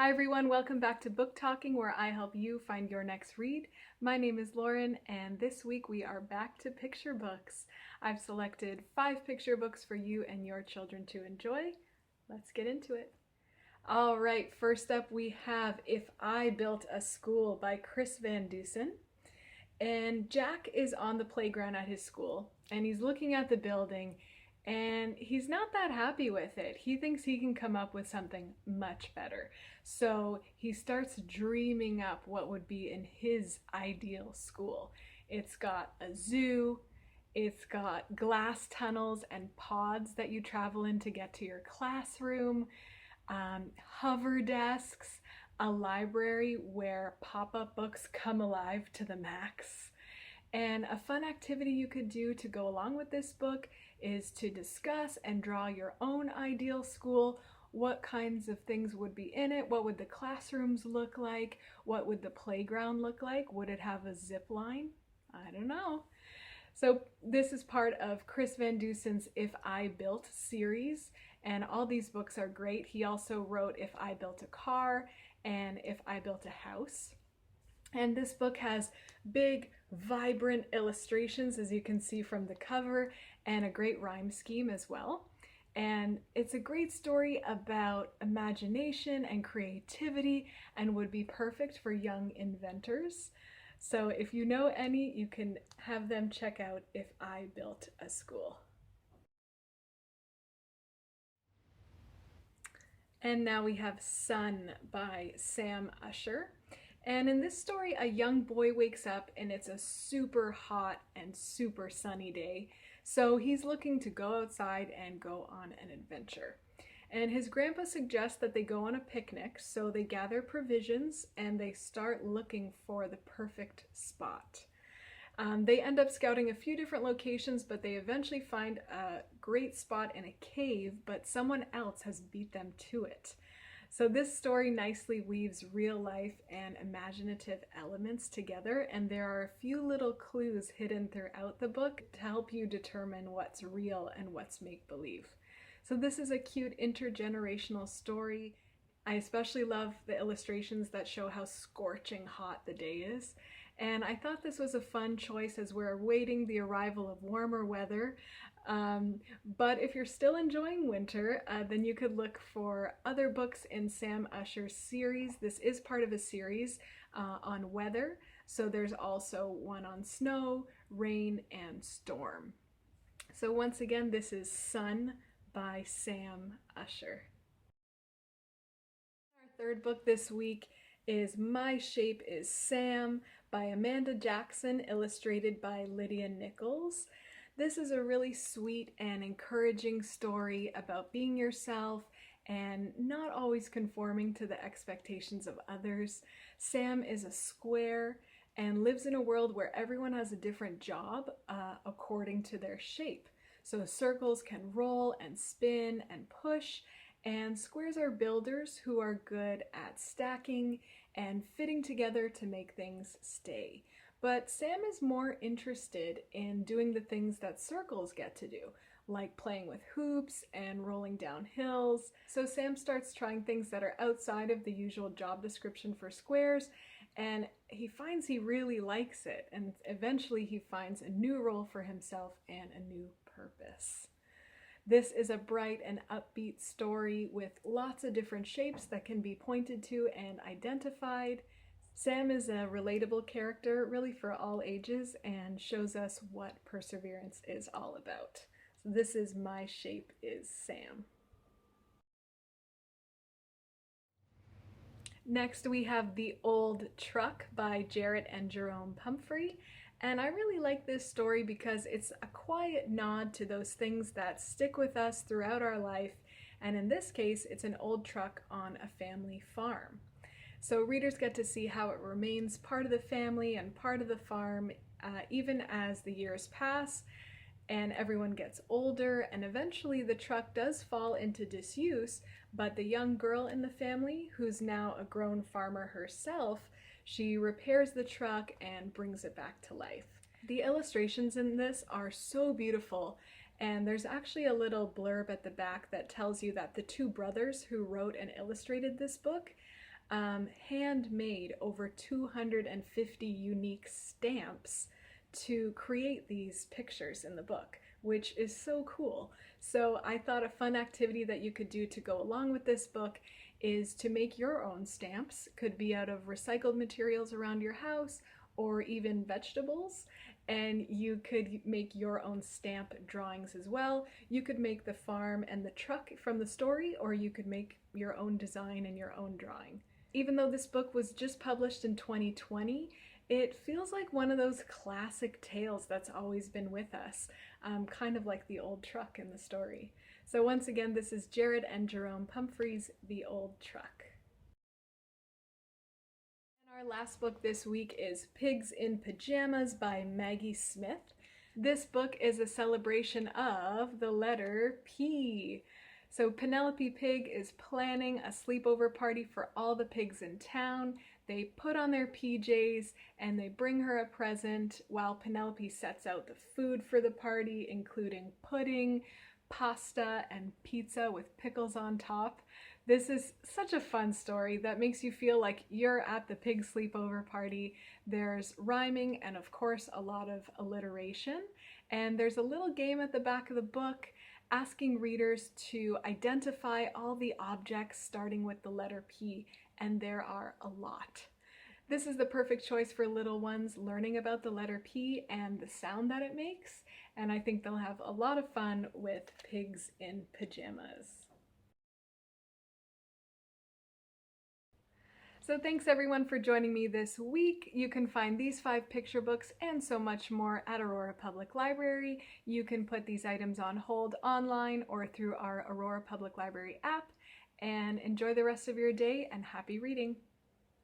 Hi everyone, welcome back to Book Talking, where I help you find your next read. My name is Lauren, and this week we are back to picture books. I've selected 5 picture books for you and your children to enjoy. Let's get into it. All right, first up we have If I Built a School by Chris Van Dusen. And Jack is on the playground at his school, and he's looking at the building, and he's not that happy with it. He thinks he can come up with something much better. So he starts dreaming up what would be in his ideal school. It's got a zoo, it's got glass tunnels and pods that you travel in to get to your classroom, hover desks, a library where pop-up books come alive to the max. And a fun activity you could do to go along with this book is to discuss and draw your own ideal school. What kinds of things would be in it? What would the classrooms look like? What would the playground look like? Would it have a zip line? I don't know. So this is part of Chris Van Dusen's If I Built series, and all these books are great. He also wrote If I Built a Car and If I Built a House. And this book has big, vibrant illustrations, as you can see from the cover, and a great rhyme scheme as well. And it's a great story about imagination and creativity and would be perfect for young inventors. So if you know any, you can have them check out If I Built a School. And now we have Sun by Sam Usher. And in this story, a young boy wakes up and it's a super hot and super sunny day. So he's looking to go outside and go on an adventure. And his grandpa suggests that they go on a picnic, so they gather provisions and they start looking for the perfect spot. They end up scouting a few different locations, but they eventually find a great spot in a cave, but someone else has beat them to it. So this story nicely weaves real life and imaginative elements together, and there are a few little clues hidden throughout the book to help you determine what's real and what's make-believe. So this is a cute intergenerational story. I especially love the illustrations that show how scorching hot the day is. And I thought this was a fun choice as we're awaiting the arrival of warmer weather. But if you're still enjoying winter, then you could look for other books in Sam Usher's series. This is part of a series on weather. So there's also one on snow, rain, and storm. So once again, this is Sun by Sam Usher. Our third book this week is My Shape is Sam by Amanda Jackson, illustrated by Lydia Nichols. This is a really sweet and encouraging story about being yourself and not always conforming to the expectations of others. Sam is a square and lives in a world where everyone has a different job according to their shape. So circles can roll and spin and push, and squares are builders who are good at stacking and fitting together to make things stay. But Sam is more interested in doing the things that circles get to do, like playing with hoops and rolling down hills. So Sam starts trying things that are outside of the usual job description for squares, and he finds he really likes it, and eventually he finds a new role for himself and a new purpose. This is a bright and upbeat story with lots of different shapes that can be pointed to and identified. Sam is a relatable character really for all ages and shows us what perseverance is all about. So this is My Shape is Sam. Next we have The Old Truck by Jarrett and Jerome Pumphrey. And I really like this story because it's a quiet nod to those things that stick with us throughout our life. And in this case, it's an old truck on a family farm. So readers get to see how it remains part of the family and part of the farm, even as the years pass and everyone gets older, and eventually the truck does fall into disuse, but the young girl in the family, who's now a grown farmer herself, she repairs the truck and brings it back to life. The illustrations in this are so beautiful, and there's actually a little blurb at the back that tells you that the 2 brothers who wrote and illustrated this book handmade over 250 unique stamps to create these pictures in the book, which is so cool. So I thought a fun activity that you could do to go along with this book is to make your own stamps. Could be out of recycled materials around your house or even vegetables, and you could make your own stamp drawings as well. You could make the farm and the truck from the story, or you could make your own design and your own drawing. Even though this book was just published in 2020, it feels like one of those classic tales that's always been with us, kind of like the old truck in the story. So once again, this is Jared and Jerome Pumphrey's The Old Truck. And our last book this week is Pigs in Pajamas by Maggie Smith. This book is a celebration of the letter P. So Penelope Pig is planning a sleepover party for all the pigs in town. They put on their PJs and they bring her a present while Penelope sets out the food for the party, including pudding, pasta, and pizza with pickles on top. This is such a fun story that makes you feel like you're at the pig sleepover party. There's rhyming and of course a lot of alliteration. And there's a little game at the back of the book asking readers to identify all the objects starting with the letter P, and there are a lot. This is the perfect choice for little ones learning about the letter P and the sound that it makes, and I think they'll have a lot of fun with Pigs in Pajamas. So thanks everyone for joining me this week. You can find these 5 picture books and so much more at Aurora Public Library. You can put these items on hold online or through our Aurora Public Library app. And enjoy the rest of your day and happy reading!